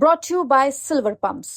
brought to you by Silver Pumps.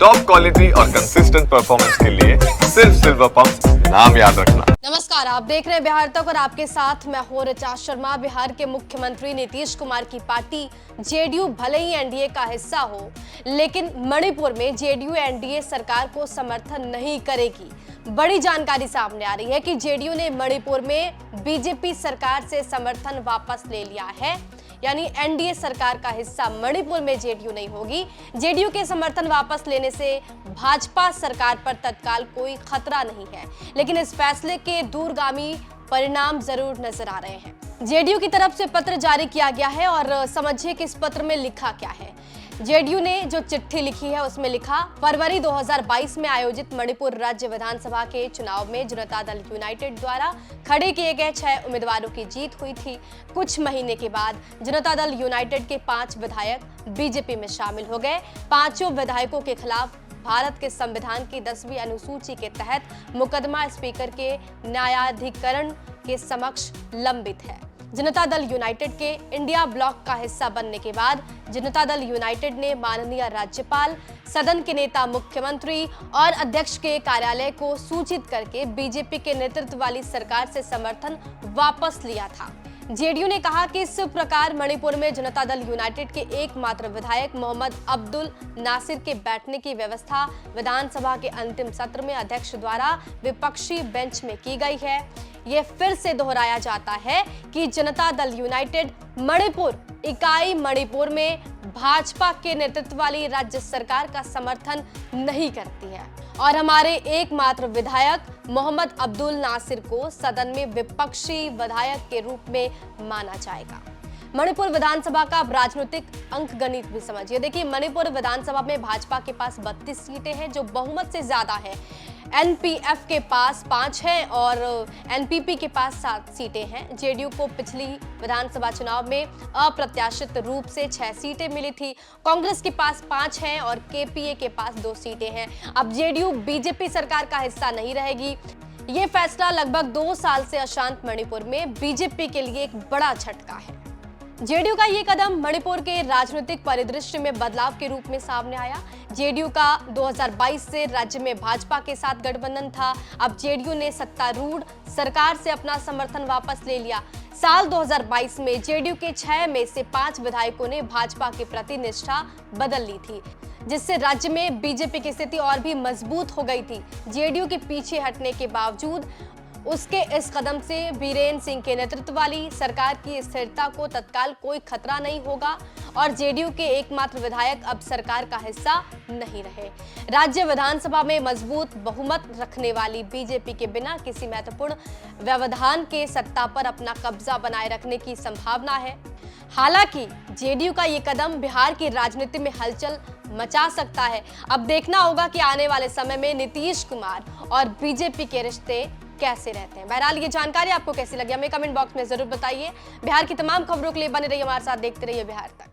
Top quality और consistent performance के लिए सिर्फ सिल्वर पंप्स नाम याद रखना। नमस्कार, आप देख रहे हैं बिहार तक और आपके साथ मैं हूं ऋचा शर्मा। बिहार के मुख्यमंत्री नीतीश कुमार की पार्टी जेडीयू भले ही एनडीए का हिस्सा हो, लेकिन मणिपुर में जेडीयू एनडीए सरकार को समर्थन नहीं करेगी। बड़ी जानकारी सामने आ रही है कि जेडीयू ने मणिपुर में बीजेपी सरकार से समर्थन वापस ले लिया है, यानी एनडीए सरकार का हिस्सा मणिपुर में जेडीयू नहीं होगी। जेडीयू के समर्थन वापस लेने से भाजपा सरकार पर तत्काल कोई खतरा नहीं है, लेकिन इस फैसले के दूरगामी परिणाम जरूर नजर आ रहे हैं। जेडीयू की तरफ से पत्र जारी किया गया है और समझिए कि इस पत्र में लिखा क्या है। जेडीयू ने जो चिट्ठी लिखी है उसमें लिखा, फरवरी 2022 में आयोजित मणिपुर राज्य विधानसभा के चुनाव में जनता दल यूनाइटेड द्वारा खड़े किए गए 6 उम्मीदवारों की जीत हुई थी। कुछ महीने के बाद जनता दल यूनाइटेड के 5 विधायक बीजेपी में शामिल हो गए। 5 विधायकों के खिलाफ भारत के संविधान की 10वीं अनुसूची के तहत मुकदमा स्पीकर के न्यायाधिकरण के समक्ष लंबित है। जनता दल यूनाइटेड के इंडिया ब्लॉक का हिस्सा बनने के बाद जनता दल यूनाइटेड ने माननीय राज्यपाल, सदन के नेता, मुख्यमंत्री और अध्यक्ष के कार्यालय को सूचित करके बीजेपी के नेतृत्व वाली सरकार से समर्थन वापस लिया था। जेडीयू ने कहा कि इस प्रकार मणिपुर में जनता दल यूनाइटेड के एकमात्र विधायक मोहम्मद अब्दुल नासिर के बैठने की व्यवस्था विधानसभा के अंतिम सत्र में अध्यक्ष द्वारा विपक्षी बेंच में की गई है। ये फिर से दोहराया जाता है कि जनता दल यूनाइटेड मणिपुर इकाई मणिपुर में भाजपा के नेतृत्व वाली राज्य सरकार का समर्थन नहीं करती है और हमारे एकमात्र विधायक मोहम्मद अब्दुल नासिर को सदन में विपक्षी विधायक के रूप में माना जाएगा। मणिपुर विधानसभा का राजनीतिक अंकगणित भी समझिए। देखिए, मणिपुर विधानसभा में भाजपा के पास 32 सीटें हैं, जो बहुमत से ज्यादा है। एनपीएफ के पास 5 है और एनपीपी के पास 7 सीटें हैं। जेडीयू को पिछली विधानसभा चुनाव में अप्रत्याशित रूप से 6 सीटें मिली थी। कांग्रेस के पास 5 हैं और केपीए के पास 2 सीटें हैं। अब जेडीयू बीजेपी सरकार का हिस्सा नहीं रहेगी। ये फैसला लगभग 2 साल से अशांत मणिपुर में बीजेपी के लिए एक बड़ा झटका है। जेडीयू का ये कदम मणिपुर के राजनीतिक परिदृश्य में बदलाव के रूप में सामने आया। जेडीयू का 2022 से राज्य में भाजपा के साथ गठबंधन था। अब जेडीयू ने सत्तारूढ़ सरकार से अपना समर्थन वापस ले लिया। साल 2022 में जेडीयू के 6 में से 5 विधायकों ने भाजपा के प्रति निष्ठा बदल ली थी, जिससे राज्य में बीजेपी की स्थिति और भी मजबूत हो गई थी। जेडीयू के पीछे हटने के बावजूद उसके इस कदम से बीरेन सिंह के नेतृत्व वाली सरकार की स्थिरता को तत्काल कोई खतरा नहीं होगा और जेडीयू के एकमात्र विधायक अब सरकार का हिस्सा नहीं रहे। राज्य विधानसभा में मजबूत बहुमत रखने वाली बीजेपी के बिना किसी महत्वपूर्ण व्यवधान के सत्ता पर अपना कब्जा बनाए रखने की संभावना है। हालांकि जेडीयू का ये कदम बिहार की राजनीति में हलचल मचा सकता है। अब देखना होगा कि आने वाले समय में नीतीश कुमार और बीजेपी के रिश्ते कैसे रहते हैं। बहरहाल ये जानकारी आपको कैसी लगी हमें कमेंट बॉक्स में जरूर बताइए। बिहार की तमाम खबरों के लिए बने रहिए हमारे साथ, देखते रहिए बिहार तक।